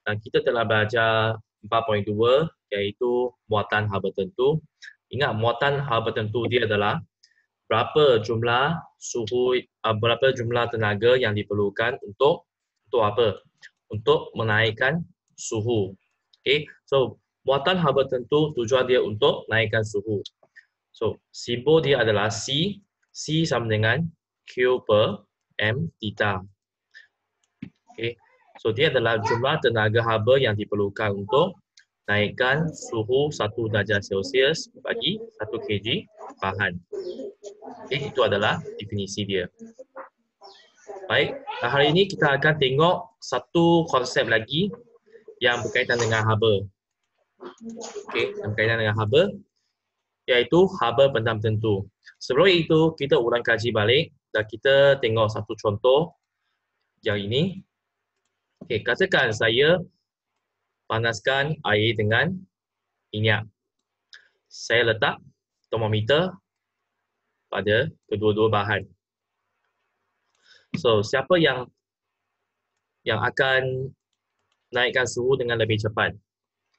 dan kita telah belajar 4.2 iaitu muatan hal bertentu. Ingat, muatan hal bertentu dia adalah berapa jumlah suhu, berapa jumlah tenaga yang diperlukan untuk apa? Untuk menaikkan suhu. Okay, so muatan hal bertentu tujuan dia untuk naikkan suhu. So simbol dia adalah C. C sama dengan Q per M theta. Okay, so dia adalah jumlah tenaga haba yang diperlukan untuk naikkan suhu 1 darjah Celsius bagi 1 kg bahan. Okay, itu adalah definisi dia. Baik, hari ini kita akan tengok satu konsep lagi yang berkaitan dengan haba. Okay, yang berkaitan dengan haba, iaitu haba benda tertentu. Sebelum itu, kita ulang kaji balik dan kita tengok satu contoh yang ini. Okay, katakan saya panaskan air dengan minyak. Saya letak termometer pada kedua-dua bahan. So, siapa yang akan naikkan suhu dengan lebih cepat?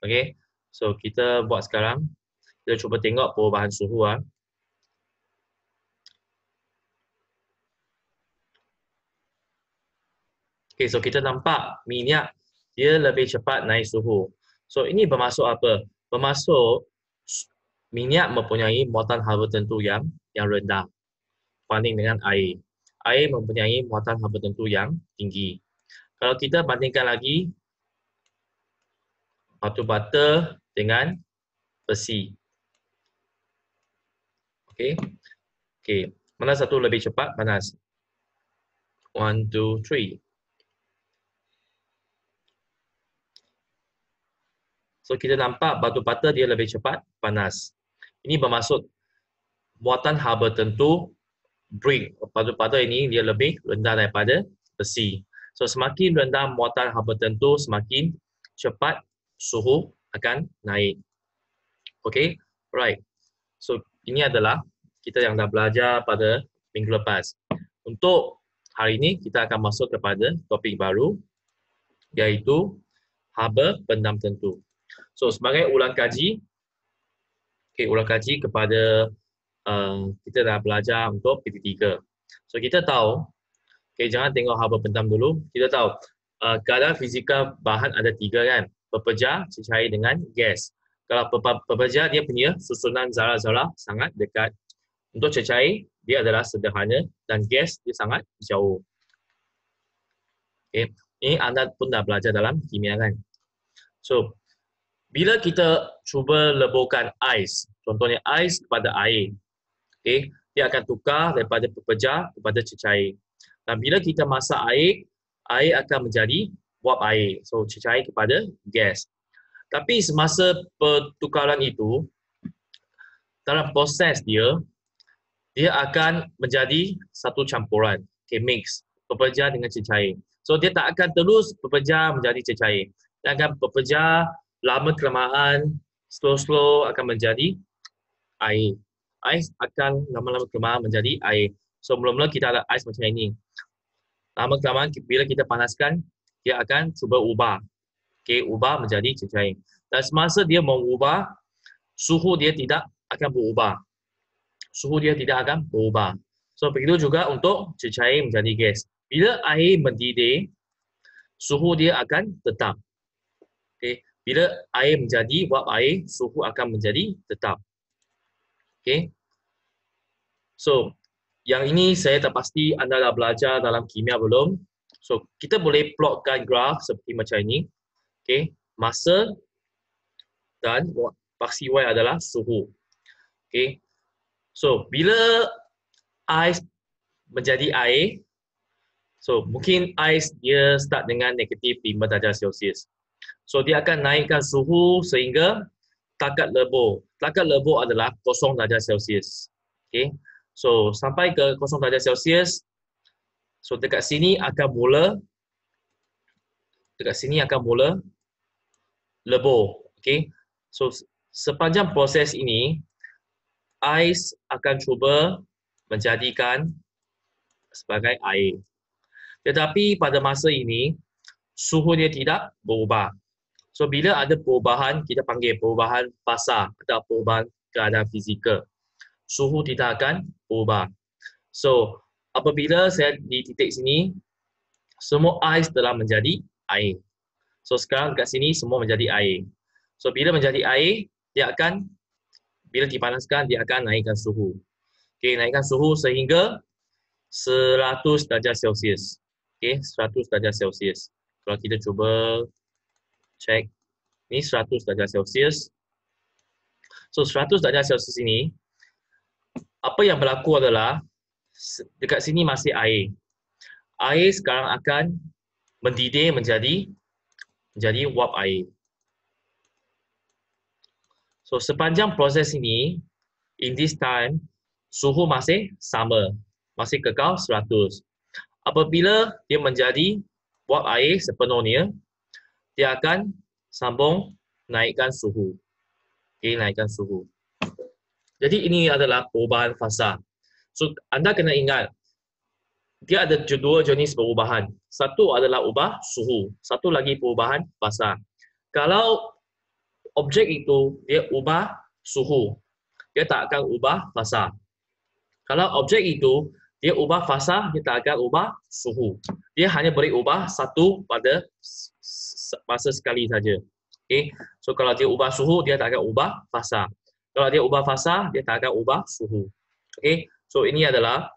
Okay, so kita buat sekarang. Kita cuba tengok perubahan suhu. Okay, so kita nampak minyak dia lebih cepat naik suhu. So ini bermaksud apa? Bermaksud minyak mempunyai muatan hal tertentu yang rendah banding dengan air. Air mempunyai muatan hal tertentu yang tinggi. Kalau kita bandingkan lagi batu bata dengan besi. Okey. Okey, mana satu lebih cepat panas? 1 2 3. So kita nampak batu bata dia lebih cepat panas. Ini bermaksud muatan haba tertentu brick, batu bata ini dia lebih rendah daripada besi. So semakin rendah muatan haba tertentu, semakin cepat suhu akan naik. Okay, right. So ini adalah kita yang dah belajar pada minggu lepas. Untuk hari ini kita akan masuk kepada topik baru, iaitu haba benda tertentu. So sebagai ulang kaji, ulang kaji kepada kita dah belajar untuk PT3. So kita tahu, jangan tengok haba benda dulu. Kita tahu keadaan fizikal bahan ada 3 kan, pepejar, cecair dengan gas. Kalau pepejar dia punya susunan zarah-zarah sangat dekat. Untuk cecair dia adalah sederhana dan gas dia sangat jauh. Okay. Ini anda pun dah belajar dalam kimia kan. So bila kita cuba leburkan ais, contohnya ais kepada air, okay, dia akan tukar daripada pepejar kepada cecair. Dan bila kita masak air, air akan menjadi wap air. So, cecair kepada gas. Tapi semasa pertukaran itu, dalam proses dia akan menjadi satu campuran, okay, mix, pepejar dengan cecair. So, dia tak akan terus pepejar menjadi cecair. Dia akan pepejar lama kelamaan, slow akan menjadi air. Ais akan lama-lama kelamaan menjadi air. So mula-mula kita ada ais macam ini. Lama kelamaan bila kita panaskan, dia akan cuba ubah. Okay, ubah menjadi cecair. Dan semasa dia mengubah, suhu dia tidak akan berubah. Suhu dia tidak akan berubah. So begitu juga untuk cecair menjadi gas. Bila air mendidih, suhu dia akan tetap. Okay. Bila air menjadi wap air, suhu akan menjadi tetap. Okay. So, yang ini saya tak pasti anda dah belajar dalam kimia belum. So, kita boleh plotkan graf seperti macam ini. Okay. Masa dan paksi Y adalah suhu. Okay. So, bila ais menjadi air, so mungkin ais dia start dengan negatif 5 darjah Celsius. So, dia akan naikkan suhu sehingga takat lebur. Takat lebur adalah 0 darjah Celsius. Okay. So, sampai ke 0 darjah Celsius, so dekat sini akan mula lebur. Okay. So, sepanjang proses ini, ais akan cuba menjadikan sebagai air. Tetapi pada masa ini, suhu dia tidak berubah. So, bila ada perubahan, kita panggil perubahan fasa atau perubahan keadaan fizikal. Suhu tidak akan berubah. So, apabila saya di titik sini, semua ais telah menjadi air. So, sekarang dekat sini semua menjadi air. So, bila menjadi air, bila dipanaskan, dia akan naikkan suhu. Okay, naikkan suhu sehingga 100 darjah Celsius. Okay, 100 darjah Celsius. Kalau kita cuba cek, ni 100 darjah Celsius. So, 100 darjah Celsius ini, apa yang berlaku adalah dekat sini masih air. Air sekarang akan mendidih menjadi wap air. So, sepanjang proses ini, in this time, suhu masih sama, masih kekal 100. Apabila dia menjadi wap air sepenuhnya, dia akan sambung naikkan suhu. Okay, naikkan suhu. Jadi ini adalah perubahan fasa. So, anda kena ingat, dia ada dua jenis perubahan. Satu adalah ubah suhu, satu lagi perubahan fasa. Kalau objek itu dia ubah suhu, dia tak akan ubah fasa. Kalau objek itu dia ubah fasa, dia tak akan ubah suhu. Dia hanya boleh ubah satu pada masa sekali saja. Okay? So kalau dia ubah suhu, dia tak akan ubah fasa. Kalau dia ubah fasa, dia tak akan ubah suhu. Okay? So ini adalah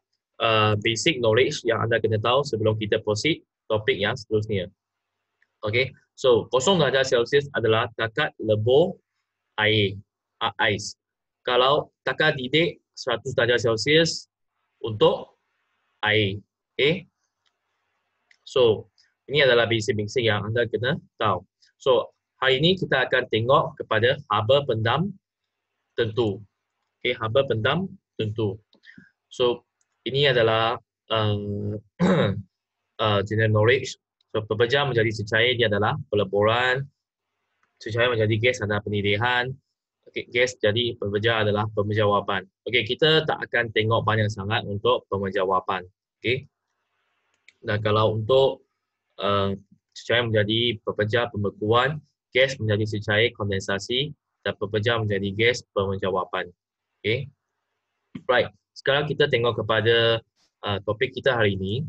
basic knowledge yang anda kena tahu sebelum kita proceed topik yang seterusnya. Okay? So 0 darjah Celsius adalah takat lebur air, ais. Kalau takat didih 100 darjah Celsius untuk air. Okay? So ini adalah basic-basic yang anda kena tahu. So hari ini kita akan tengok kepada haba pendam tentu. Okay, haba pendam tentu. So ini adalah general knowledge. So pepeja menjadi cecair dia adalah peleburan, cecair menjadi gas adalah pendidihan, okay, gas jadi pepeja adalah pemenjawapan. Okay, kita tak akan tengok banyak sangat untuk pemenjawapan. Okay. Dan kalau untuk cecair menjadi pepeja pembekuan, gas menjadi cecair kondensasi, dan pepeja menjadi gas pemenjawapan. Okay. Right. Sekarang kita tengok kepada topik kita hari ini.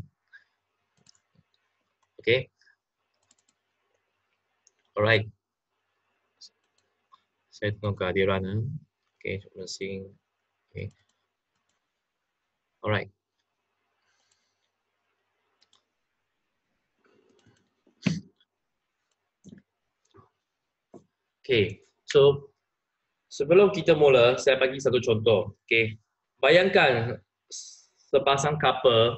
Okay. Alright. Saya tengok kehadiran. Okay, masing. Okay. Alright. Okay. So sebelum kita mula, saya bagi satu contoh. Okay. Bayangkan sepasang couple,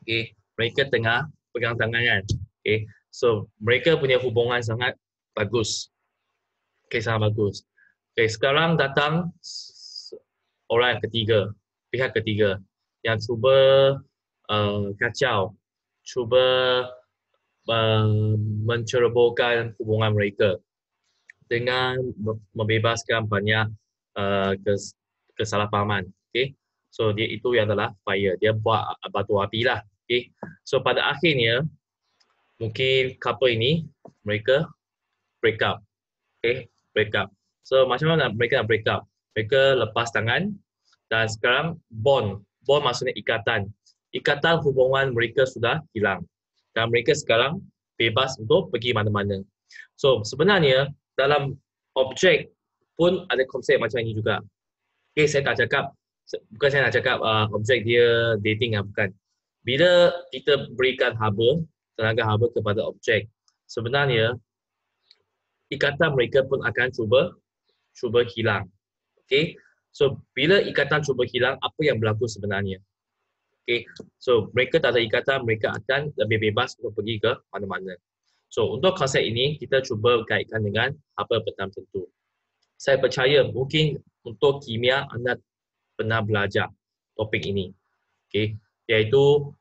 okay, mereka tengah pegang tangan kan. Okay. So mereka punya hubungan sangat bagus. Okay, sangat bagus. Okay, sekarang datang orang ketiga, pihak ketiga yang cuba kacau, cuba mencerobohkan hubungan mereka dengan membebaskan banyak kesalahpahaman. Okay. So dia itu adalah fire. Dia buat batu api lah. Okay. So pada akhirnya mungkin couple ini mereka break up. Okay, break up. So macam mana mereka nak break up? Mereka lepas tangan dan sekarang bond. Bond maksudnya ikatan. Ikatan hubungan mereka sudah hilang. Dan mereka sekarang bebas untuk pergi mana-mana. So sebenarnya dalam objek pun ada konsep macam ini juga. Okay, saya tak cakap, bukan saya nak cakap objek dia dating lah, bukan. Bila kita berikan haba, tenaga haba kepada objek, sebenarnya ikatan mereka pun akan cuba hilang. Okay, so bila ikatan cuba hilang, apa yang berlaku sebenarnya? Okay, so mereka tak ada ikatan, mereka akan lebih bebas untuk pergi ke mana-mana. So untuk konsep ini, kita cuba kaitkan dengan haba pendam tentu. Saya percaya mungkin untuk kimia anda pernah belajar topik ini. Okay, iaitu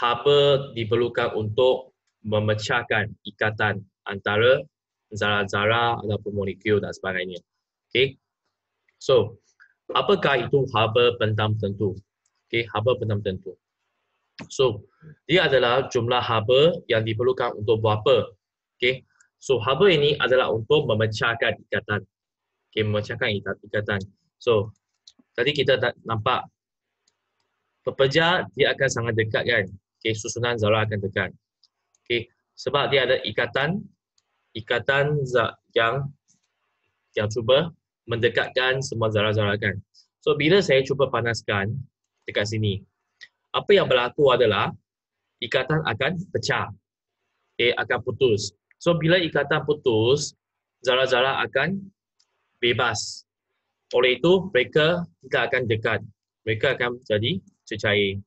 haba diperlukan untuk memecahkan ikatan antara zara-zara ataupun molekul dan sebagainya. Okay. So, apakah itu haba pendam tentu? Okay, haba pendam tentu. So, dia adalah jumlah haba yang diperlukan untuk buat apa? Okay. So, haba ini adalah untuk memecahkan ikatan. Okay, memecahkan ikatan. So, tadi kita nampak pepeja dia akan sangat dekat kan. Okay, susunan zarah akan dekat. Okay, sebab dia ada ikatan yang cuba mendekatkan semua zarah-zarah kan. So, bila saya cuba panaskan dekat sini, apa yang berlaku adalah ikatan akan pecah. Okay, akan putus. So, bila ikatan putus, zarah-zarah akan bebas. Oleh itu, mereka tidak akan dekat. Mereka akan jadi cecair.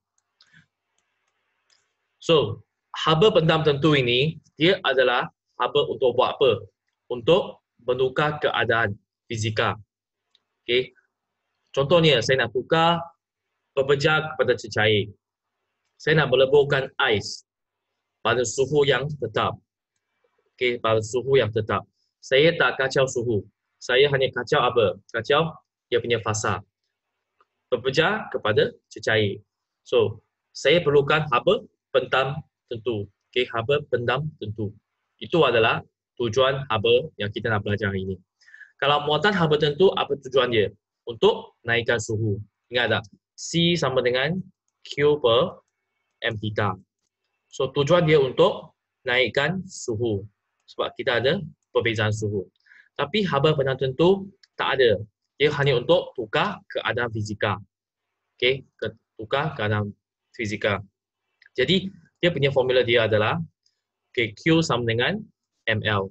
So, haba pendam tentu ini, dia adalah haba untuk buat apa? Untuk menukar keadaan fizika. Okay. Contohnya, saya nak tukar pepeja kepada cecair. Saya nak meleburkan ais pada suhu yang tetap. Okay, pada suhu yang tetap. Saya tak kacau suhu. Saya hanya kacau apa? Kacau dia punya fasa. Pepeja kepada cecair. So, saya perlukan haba pendam tentu. Okay, haba pendam tentu. Itu adalah tujuan haba yang kita nak belajar hari ini. Kalau muatan haba tentu, apa tujuan dia? Untuk naikkan suhu. Ingat tak? C sama dengan Q per M theta. So, tujuan dia untuk naikkan suhu. Sebab kita ada perbezaan suhu. Tapi haba pendam tentu tak ada. Dia hanya untuk tukar keadaan fizika. Okay, tukar keadaan fizika. Jadi, dia punya formula dia adalah okay, Q sama dengan ml.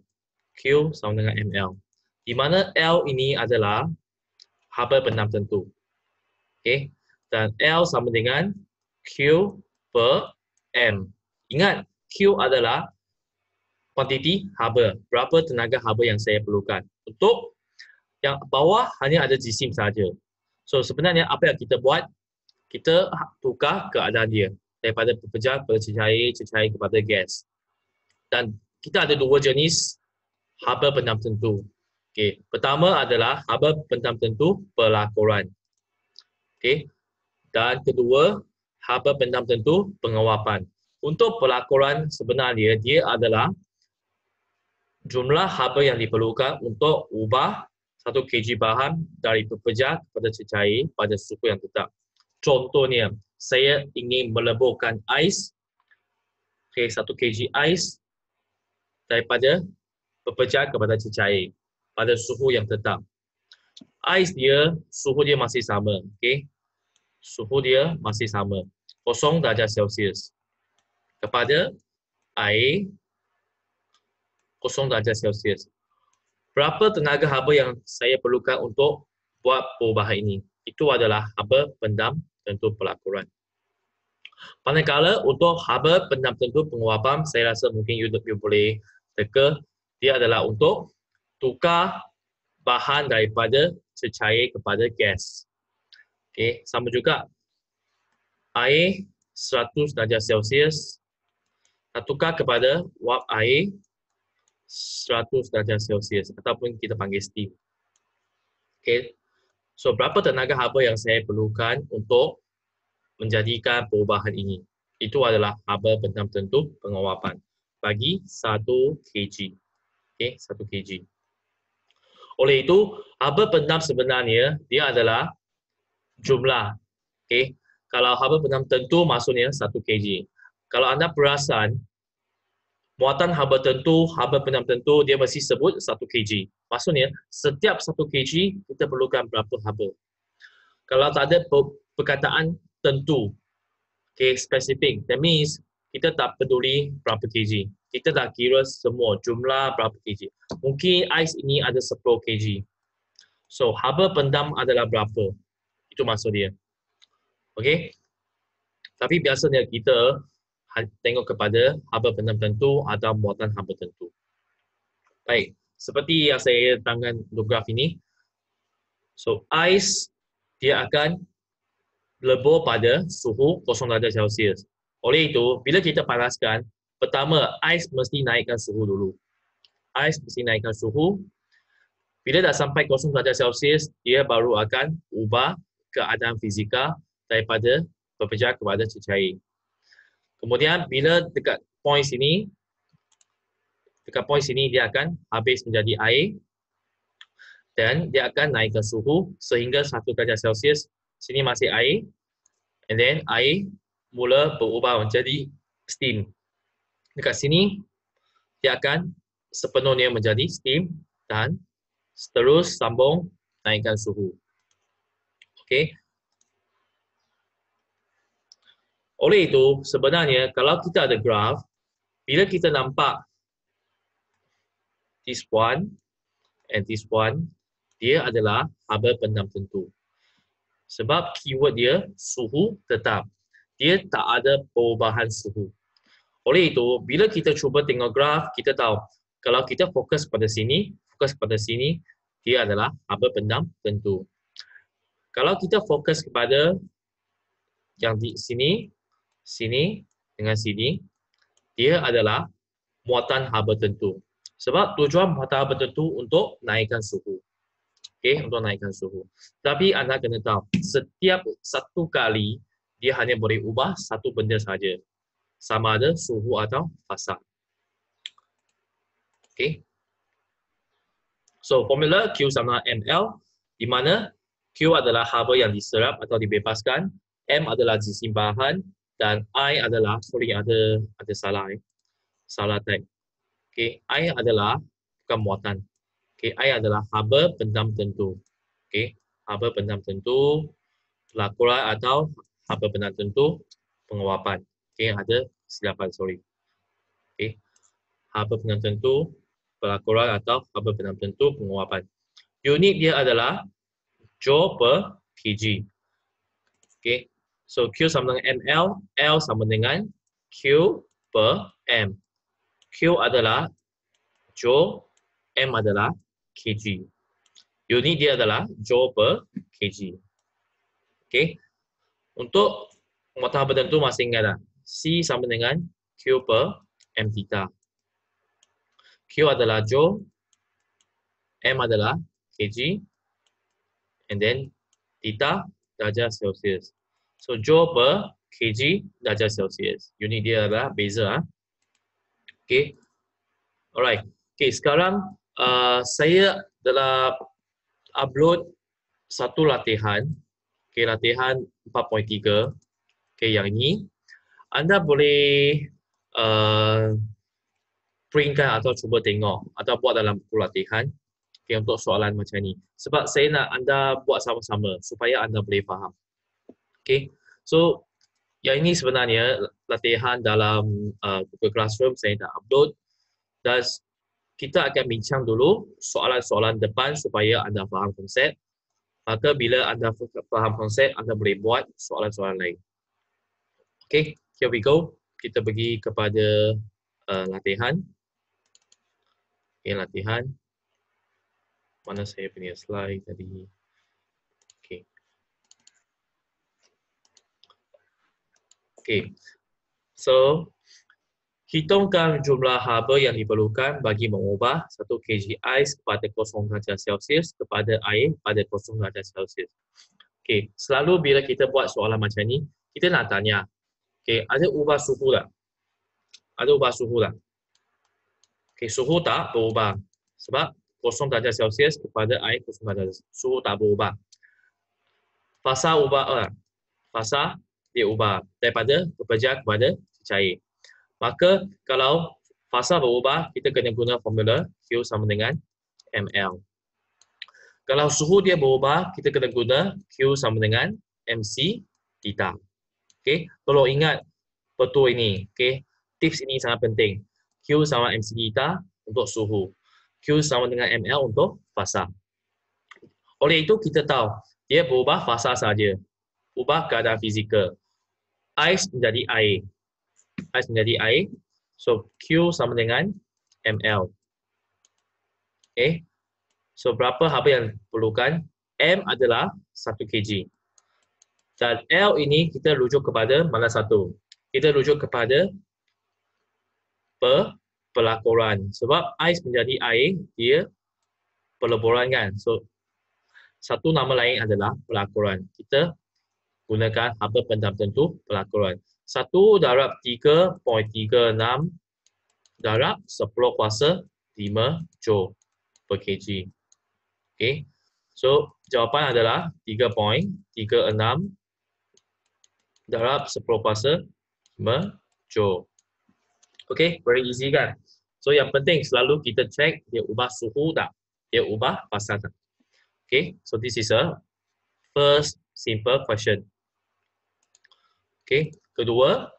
Q sama dengan ml. Di mana L ini adalah haba pendam tentu. Okay, dan L sama dengan Q per M. Ingat, Q adalah kuantiti haba. Berapa tenaga haba yang saya perlukan. Untuk yang bawah hanya ada jisim saja. So, sebenarnya apa yang kita buat? Kita tukar keadaan dia. Daripada pepeja kepada cecair, cecair kepada gas. Dan kita ada dua jenis haba pendam tentu. Okay. Pertama adalah haba pendam tentu pelakuran. Okay. Dan kedua, haba pendam tentu penguapan. Untuk pelakuran sebenarnya dia adalah jumlah haba yang diperlukan untuk ubah 1 kg bahan dari pepeja kepada cecair pada suhu yang tetap. Contohnya, saya ingin meleburkan ais, okay, 1 kg ais daripada pepeja kepada cecair pada suhu yang tetap. Ais dia, suhu dia masih sama. Okay? Suhu dia masih sama. 0 darjah Celsius. Kepada air, 0 darjah Celsius. Berapa tenaga haba yang saya perlukan untuk buat perubahan ini? Itu adalah haba pendam tentu pelakuran. Manakala untuk haba pendam tentu penguapan, saya rasa mungkin you boleh teka, dia adalah untuk tukar bahan daripada cecair kepada gas. Okay, sama juga. Air 100 darjah Celsius, tukar kepada wap air 100 darjah Celsius ataupun kita panggil steam. Okay. So, berapa tenaga haba yang saya perlukan untuk menjadikan perubahan ini? Itu adalah haba pendam tentu penguapan bagi 1 kg. Okay, 1 kg. Oleh itu, haba pendam sebenarnya dia adalah jumlah. Okay. Kalau haba pendam tentu maksudnya 1 kg. Kalau anda perasan, muatan haba pendam tentu dia mesti sebut 1 kg. Maksudnya, setiap 1 kg kita perlukan berapa haba. Kalau tak ada perkataan tentu, okay, spesifik, that means kita tak peduli berapa kg. Kita dah kira semua jumlah berapa kg. Mungkin ais ini ada 10 kg. So, haba pendam adalah berapa? Itu maksud dia. Okay? Tapi biasanya kita tengok kepada haba pendam tentu atau muatan haba tentu. Baik, seperti yang saya terangkan untuk graf ini. So, ais dia akan lebur pada suhu 0 darjah Celsius. Oleh itu, bila kita panaskan, pertama, ais mesti naikkan suhu dulu. Ais mesti naikkan suhu. Bila dah sampai 0 darjah Celsius, dia baru akan ubah keadaan fizika daripada pepeja kepada cecair. Kemudian bila dekat point sini dia akan habis menjadi air dan dia akan naikkan suhu sehingga 1 darjah Celsius. Sini masih air, and then air mula berubah menjadi steam. Dekat sini dia akan sepenuhnya menjadi steam dan terus sambung naikkan suhu. Okey. Oleh itu, sebenarnya kalau kita ada graf, bila kita nampak this one and this one, dia adalah haba pendam tentu. Sebab keyword dia suhu tetap. Dia tak ada perubahan suhu. Oleh itu, bila kita cuba tengok graf, kita tahu kalau kita fokus pada sini, dia adalah haba pendam tentu. Kalau kita fokus kepada yang di sini dengan sini, dia adalah muatan haba tentu. Sebab tujuan muatan haba tentu untuk naikkan suhu. Okey, untuk naikkan suhu. Tapi anda kena tahu, setiap satu kali dia hanya boleh ubah satu benda saja. Sama ada suhu atau fasa. Okey. So, formula Q sama ml, di mana Q adalah haba yang diserap atau dibebaskan, M adalah disimbahan, dan I adalah, sorry ada salah salah type. Okey, I adalah bukan muatan. Okey, I adalah haba pendam tentu. Okey, haba pendam tentu, pelakuran atau haba pendam tentu, penguapan. Okey, ada kesilapan, sorry. Okey, haba pendam tentu, pelakuran atau haba pendam tentu, penguapan. Unit dia adalah Joule per kg. Okey, so Q sama dengan ml, L sama dengan Q per M. Q adalah Joule, M adalah kg. Unit dia adalah Joule per kg. Okey. Untuk muatan haba tentu masih ingat tak? C sama dengan Q per M theta. Q adalah Joule, M adalah kg, and then theta darjah Celsius. So Joule per kg darjah Celsius. Unit dia adalah beza. Okey. Alright. Okey, sekarang saya telah upload satu latihan. Okey, latihan 4.3. Okey, yang ini anda boleh printkan atau cuba tengok atau buat dalam buku latihan. Okey, untuk soalan macam ni. Sebab saya nak anda buat sama-sama supaya anda boleh faham. Okey. So, yang ini sebenarnya latihan dalam Google Classroom saya dah upload. Dan kita akan bincang dulu soalan-soalan depan supaya anda faham konsep. Maka bila anda faham konsep, anda boleh buat soalan-soalan lain. Okay, here we go. Kita pergi kepada latihan. Okay, latihan. Mana saya punya slide tadi? Okay. Okay. So, hitungkan jumlah haba yang diperlukan bagi mengubah 1 kg ais kepada 0 darjah Celsius kepada air pada 0 darjah Celsius. Okey, selalu bila kita buat soalan macam ni, kita nak tanya, okey, ada ubah suhu tak? Ada ubah suhu tak? Okey, suhu tak berubah. Sebab 0 darjah Celsius kepada air 0 darjah Celsius. Suhu tak berubah. Fasa ubah tak? Fasa dia ubah daripada berpejar kepada cair. Maka kalau fasa berubah, kita kena guna formula Q sama dengan ml. Kalau suhu dia berubah, kita kena guna Q sama dengan mc theta. Okey, tolong ingat betul ini. Okey, tips ini sangat penting. Q sama mc theta untuk suhu. Q sama dengan ml untuk fasa. Oleh itu kita tahu dia berubah fasa saja. Ubah keadaan fizikal. Ais menjadi air. Ais menjadi air. So, Q sama dengan ml. Okay. So, berapa haba yang diperlukan? M adalah 1 kg. Dan L ini kita rujuk kepada mana satu? Kita rujuk kepada pelakuran. Sebab ais menjadi air, dia peleburan kan. So, satu nama lain adalah pelakuran. Kita gunakan haba pendam tentu pelakuran. 1 darab 3.36 darab 10 kuasa 5 joule per kg. Okay. So, jawapan adalah 3.36 darab 10 kuasa 5 joule. Okay, very easy kan? So, yang penting selalu kita check dia ubah suhu tak? Dia ubah fasa tak? Okay, so this is a first simple question. Okay, kedua.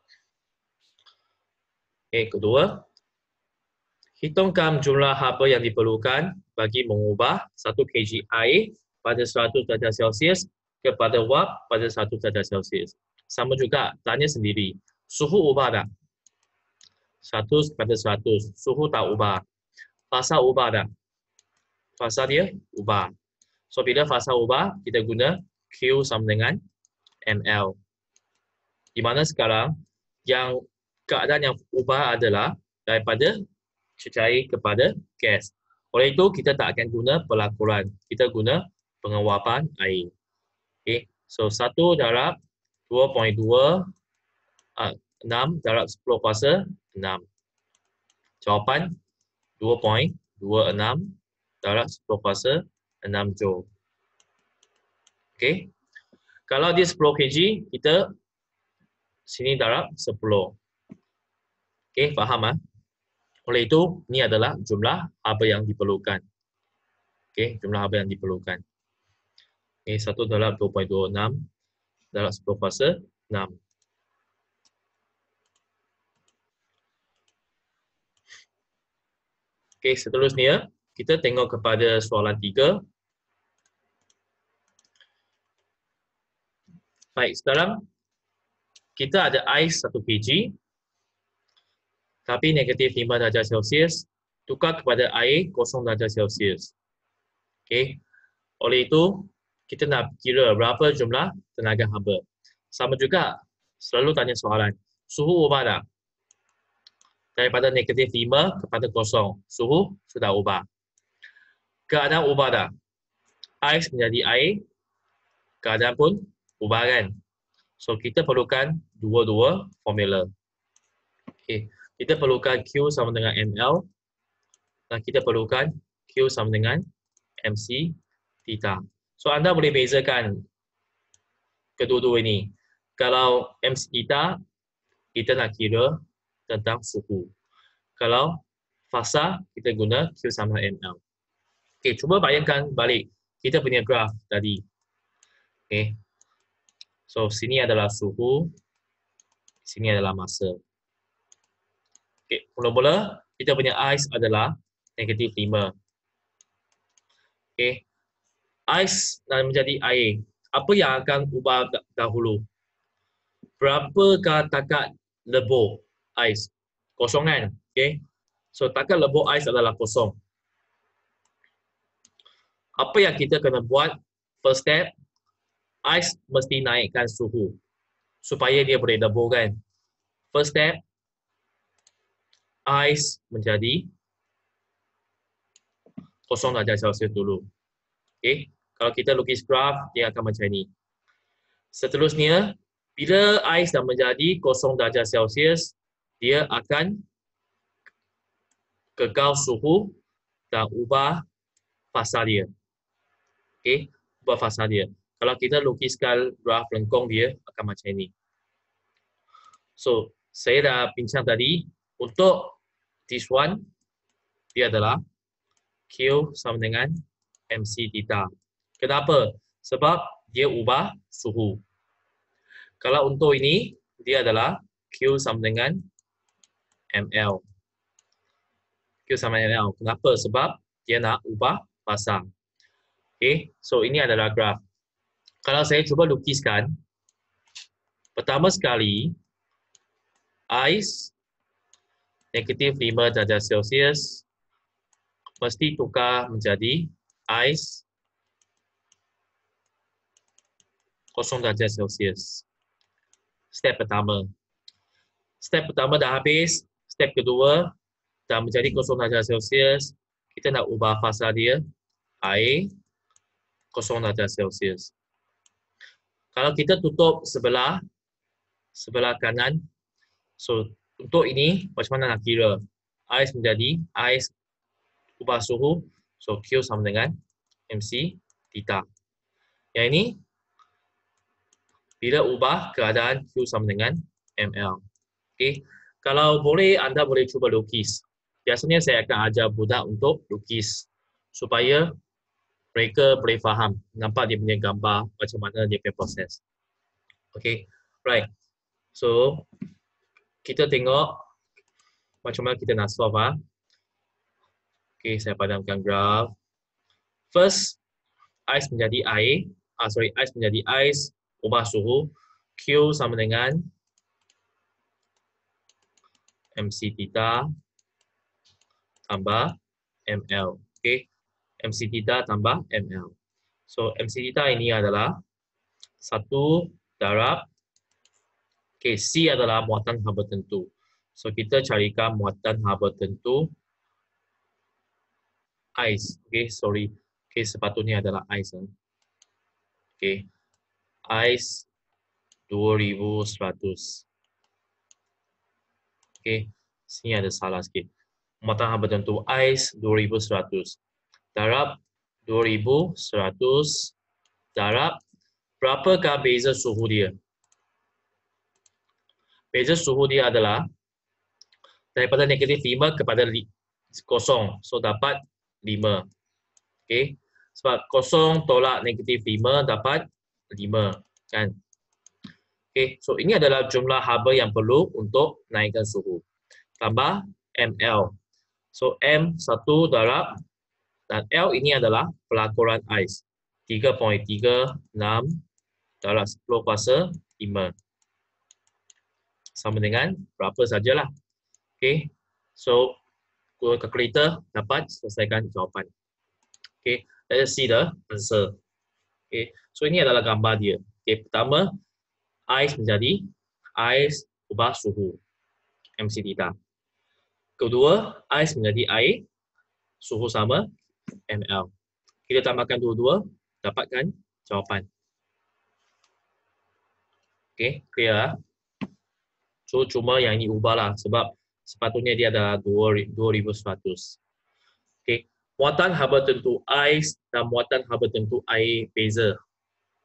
Hitungkan jumlah haba yang diperlukan bagi mengubah 1 kg air pada 100 darjah Celsius kepada wap pada 100 darjah Celsius. Sama juga, tanya sendiri. Suhu ubah tak? 100 kepada 100. Suhu tak ubah. Fasa ubah tak? Fasa dia ubah. So, bila fasa ubah, kita guna Q sama dengan ml. Di mana sekarang, yang keadaan yang ubah adalah daripada cecair kepada gas. Oleh itu, kita tak akan guna pelakuran. Kita guna penguapan air. Okay. So, 1 darab 2.26 darab 10 kuasa 6. Jawapan 2.26 darab 10 kuasa 6 joule. Okay. Kalau dia 10 kg, kita sini darab 10. Okay, faham? Oleh itu, ini adalah jumlah haba yang diperlukan. Okay, jumlah haba yang diperlukan. Okay, 1 darab 2.26 darab 10 kuasa 6. Okay, seterusnya, kita tengok kepada soalan 3. Baik, sekarang kita ada ais 1 kg, tapi negatif 5 darjah Celsius, tukar kepada air 0 darjah Celsius. Okay. Oleh itu, kita nak kira berapa jumlah tenaga haba. Sama juga, selalu tanya soalan, suhu ubah tak? Daripada negatif 5 kepada 0, suhu sudah ubah. Keadaan ubah tak? Ais menjadi air, keadaan pun ubah kan? So, kita perlukan dua-dua formula. Okay. Kita perlukan Q sama dengan ml dan kita perlukan Q sama dengan MC theta. So, anda boleh bezakan kedua-dua ini. Kalau MC theta, kita nak kira tentang suhu. Kalau fasa, kita guna Q sama ml. Okay, cuba bayangkan balik kita punya graf tadi. Okay. So, sini adalah suhu, sini adalah masa. Okay, mula-mula kita punya ais adalah negatif 5. Okay. Ais dan menjadi air. Apa yang akan ubah dahulu? Berapakah takat lebur ais? Kosong kan? Okay. So, takat lebur ais adalah kosong. Apa yang kita kena buat? First step, ais mesti naikkan suhu supaya dia boleh lebur kan. First step, ais menjadi 0 darjah Celsius dulu. Okay. Kalau kita lukis graf, dia akan macam ini. Seterusnya, bila ais dah menjadi 0 darjah Celsius, dia akan kekal suhu dan ubah fasa dia. Okay. Ubah fasa dia. Kalau kita lukiskan graf lengkung dia, akan macam ini. So, saya dah bincang tadi, untuk this one, dia adalah Q sama dengan MC theta. Kenapa? Sebab dia ubah suhu. Kalau untuk ini, dia adalah Q sama dengan ml. Q sama ml. Kenapa? Sebab dia nak ubah fasa. Okay, so ini adalah graf. Kalau saya cuba lukiskan, pertama sekali, ais negatif 5 darjah Celsius mesti tukar menjadi ais 0 darjah Celsius. Step pertama. Step pertama dah habis. Step kedua, dah menjadi 0 darjah Celsius. Kita nak ubah fasa dia, air 0 darjah Celsius. Kalau kita tutup sebelah sebelah kanan. So, untuk ini, macam mana nak kira? Ais menjadi, ais ubah suhu. So, Q sama dengan MC theta. Yang ini, bila ubah keadaan Q sama dengan ML. Okay. Kalau boleh, anda boleh cuba lukis. Biasanya saya akan ajar budak untuk lukis supaya mereka boleh faham, nampak dia punya gambar, macam mana dia punya proses. Okay, right. So, kita tengok macam mana kita nak solve. Okay, saya padamkan graf. First, ais menjadi air. Ais menjadi ais, ubah suhu. Q sama dengan MC theta tambah ML. Okay, MC theta tambah ML. So, MC theta ini adalah 1 darab, okay, C adalah muatan haba tentu. So, kita carikan muatan haba tentu ais. Okay, sorry. Okay, sepatutnya adalah ais. Okay, ais 2100. Okay, sini ada salah sikit. Muatan haba tentu ais 2100. Darab 2100 darab berapakah beza suhu dia? Beza suhu dia adalah daripada negatif 5 kepada 0. So, dapat 5. Okay. Sebab 0 tolak negatif 5 dapat 5. Kan? Okay. So, ini adalah jumlah haba yang perlu untuk naikkan suhu. Tambah ML. So, M 1 darab dan L ini adalah pelakuran ais. 3.36 darab 10 kuasa 5. Sama dengan berapa sajalah. Okay. So, guna kalkulator dapat selesaikan jawapan. Okay. Let's see the answer. Okay. So, ini adalah gambar dia. Okay. Pertama, ais menjadi ais ubah suhu. MC theta. Kedua, ais menjadi air, suhu sama, ml. Kita tambahkan dua-dua, dapatkan jawapan. Okay, clear? So, cuma yang ini ubahlah sebab sepatutnya dia adalah 2100. Okay, muatan haba tentu ais dan muatan haba tentu air beza.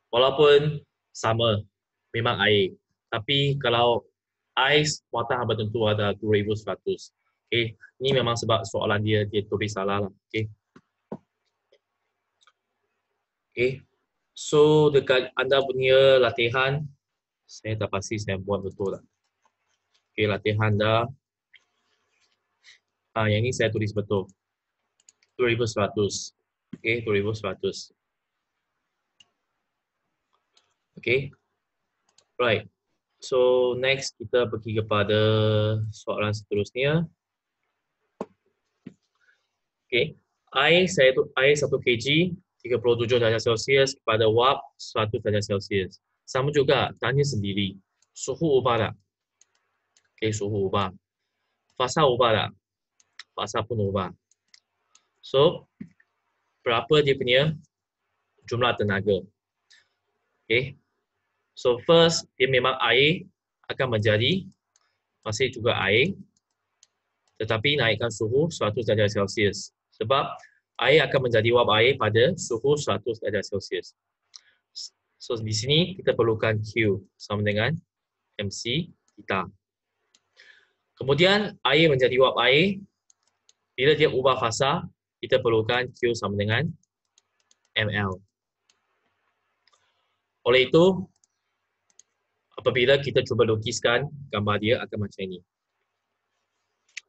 Walaupun sama, memang air. Tapi kalau ais, muatan haba tentu ada 2100. Okay, ini memang sebab soalan dia tulis salah lah. Okay. Okay. So, dekat anda punya latihan, saya tak pasti saya buat betul lah. Okay, latihan dah. Yang ini saya tulis betul. 2100. Okay, 2100. Okay. Right. So, next kita pergi kepada soalan seterusnya. Okay. Air 1 kg 37 darjah Celsius kepada wap 100 darjah Celsius. Sama juga, tanya sendiri. Suhu ubah tak? Okay, suhu ubah. Fasa ubah tak? Fasa pun ubah. So, berapa dia punya jumlah tenaga? Okay. So, first, dia memang air akan menjadi masih juga air. Tetapi naikkan suhu 100 darjah Celsius. Sebab air akan menjadi wap air pada suhu 100 darjah Celsius. So, di sini kita perlukan Q sama dengan MC theta. Kemudian, air menjadi wap air. Bila dia ubah fasa, kita perlukan Q sama dengan ML. Oleh itu, apabila kita cuba lukiskan, gambar dia akan macam ini.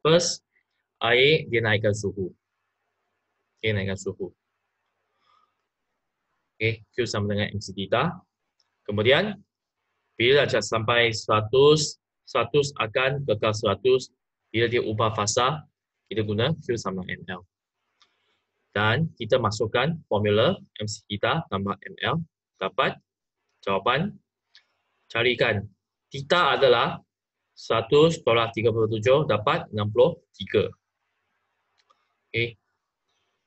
First, air dia naikkan suhu. Okay, naikkan suhu. Okay, Q sama dengan MC theta. Kemudian, bila dah sampai 100, 100 akan kekal 100. Bila dia ubah fasa, kita guna Q sama ML. Dan kita masukkan formula MC theta tambah ML. Dapat jawapan. Carikan. Theta adalah 100 tolak 37 dapat 63. Okay.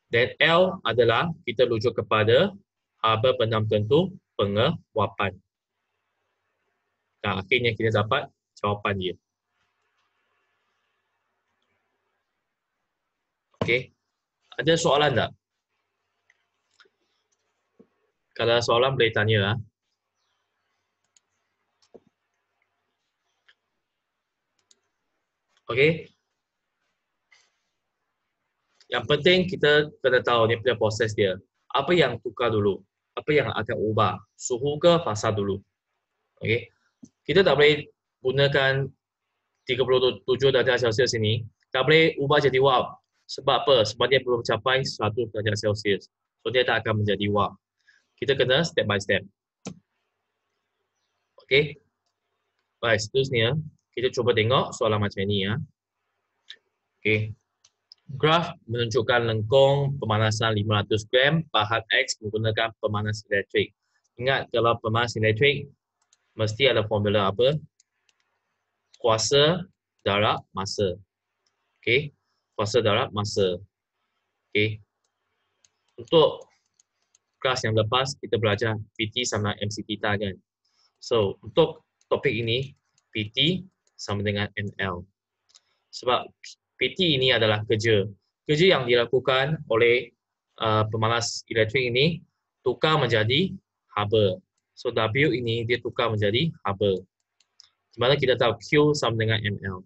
Dan L adalah kita rujuk kepada haba benam tentu pengewapan. Nah, akhirnya kita dapat jawapan dia. Okey. Ada soalan tak? Kalau ada soalan boleh tanya. Okey. Yang penting kita kena tahu ni punya proses dia. Apa yang tukar dulu? Apa yang akan ubah? Suhu ke fasa dulu? Okey. Kita tak boleh gunakan 37 darjah Celsius ini, tak boleh ubah jadi warm. Sebab apa? Sebab dia belum capai 100 darjah Celsius. So dia tak akan menjadi warm. Kita kena step by step. Okey. Baik, seterusnya kita cuba tengok soalan macam ini ya. Okey. Graf menunjukkan lengkung pemanasan 500 gram bahan X menggunakan pemanas elektrik. Ingat, kalau pemanas elektrik mesti ada formula apa? Kuasa darab masa. Okey. Kuasa darab masa. Okey. Untuk kelas yang lepas kita belajar PT sama MC theta kan. So, untuk topik ini PT sama dengan ML. Sebab PT ini adalah kerja yang dilakukan oleh pemanas elektrik ini tukar menjadi haba. So W ini dia tukar menjadi haba. Di mana kita tahu Q sama dengan ML.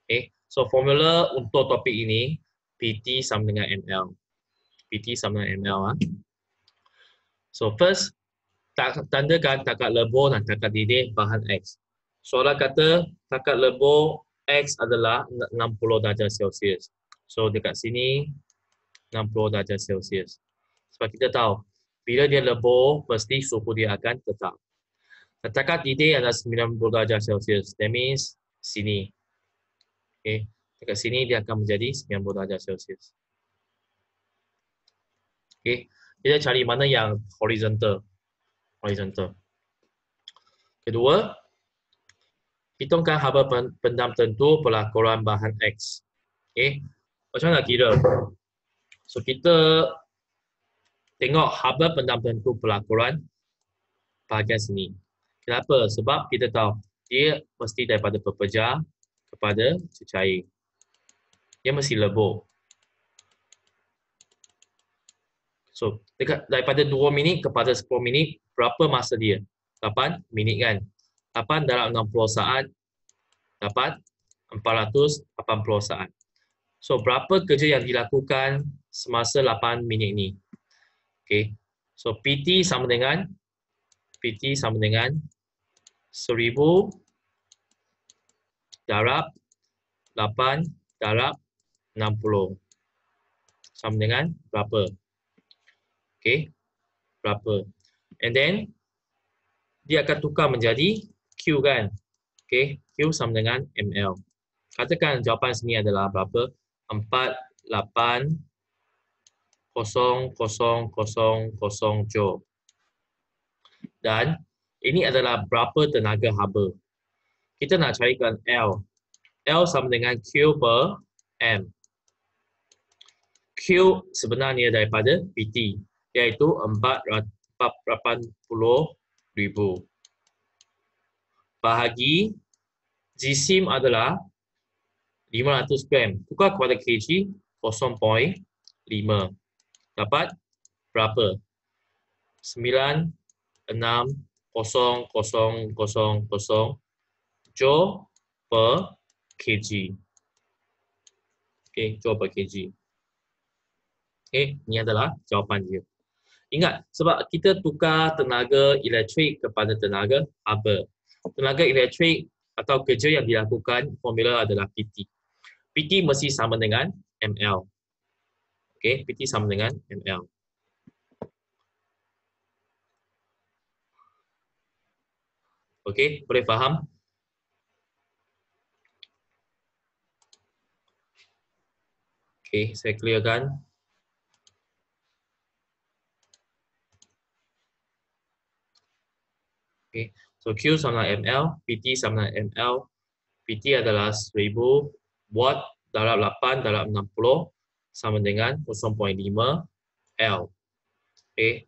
Okay. So formula untuk topik ini PT sama dengan ML. PT sama dengan ML. So first, tandakan takat lebur dan takat didih bahan X. Soalan kata takat lebur X adalah 60 darjah Celsius. So dekat sini 60 darjah Celsius. Sebab kita tahu bila dia lebur mesti suhu dia akan tetap. Takat didih adalah 90 darjah Celsius. That means sini. Okay. Dekat sini dia akan menjadi 90 darjah Celsius. Okay. Kita cari mana yang horizontal. Kedua, hitungkan haba pendam tentu pelakuran bahan X. Okay. Macam mana kira? So, kita tengok haba pendam tentu pelakuran bahagian sini. Kenapa? Sebab kita tahu dia mesti daripada pepejar kepada cecair. Dia mesti lebur. So, daripada 2 minit kepada 10 minit, berapa masa dia? 8 minit kan? 8 dalam 60 saat dapat 480 saat. So, berapa kerja yang dilakukan semasa 8 minit ni? Okay. So, PT sama dengan 1000 darab 8 darab 60. Sama dengan berapa? Okay. Berapa? And then, dia akan tukar menjadi Q kan? Okay. Q sama dengan ML. Katakan jawapan sini adalah berapa? 48,000,000 joule. Dan ini adalah berapa tenaga haba. Kita nak carikan L. L sama dengan Q per M. Q sebenarnya daripada PT, iaitu 480,000. Bahagi jisim adalah 500 gram. Tukar kepada kg 0.5. Dapat berapa? 960,000 joule per kg. Okay, joule per kg. Okay, ini adalah jawapan dia. Ingat, sebab kita tukar tenaga elektrik kepada tenaga haba. Tenaga elektrik atau kerja yang dilakukan formula adalah PT. PT mesti sama dengan ML. Okay, PT sama dengan ML. Okay, boleh faham? Okay, saya clearkan. Okay, so Q sama ML, PT sama ML. PT adalah 1000 watt darab 8 darab 60 sama dengan 0.5 L. Okay,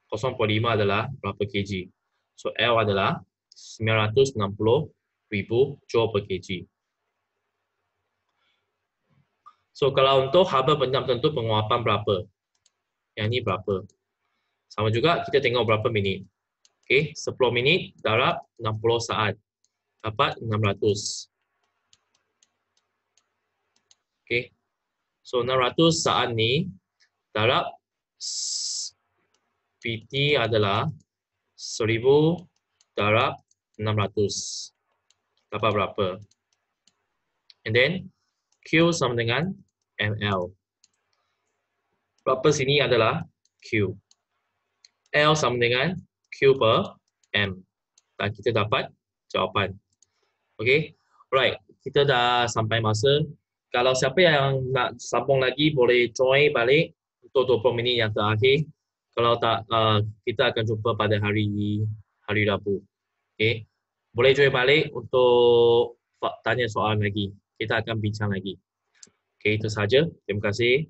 0.5 adalah berapa kg? So L adalah 960,000 joule per kg. So kalau untuk haba benda tertentu penguapan berapa? Yang ini berapa? Sama juga kita tengok berapa minit. Okey, 10 minit darab 60 saat. Dapat 600. Okey. So 600 saat ni darab PT adalah 1000 darab 600. Dapat berapa? And then Q sama dengan ml. Berapa sini adalah Q. L sama dengan Q per M. Dan kita dapat jawapan. Okey. Alright, kita dah sampai masa. Kalau siapa yang nak sambung lagi boleh join balik untuk 20 minit yang terakhir. Kalau tak, kita akan jumpa pada hari Rabu. Okey. Boleh join balik untuk tanya soalan lagi. Kita akan bincang lagi. Okey, itu sahaja. Terima kasih.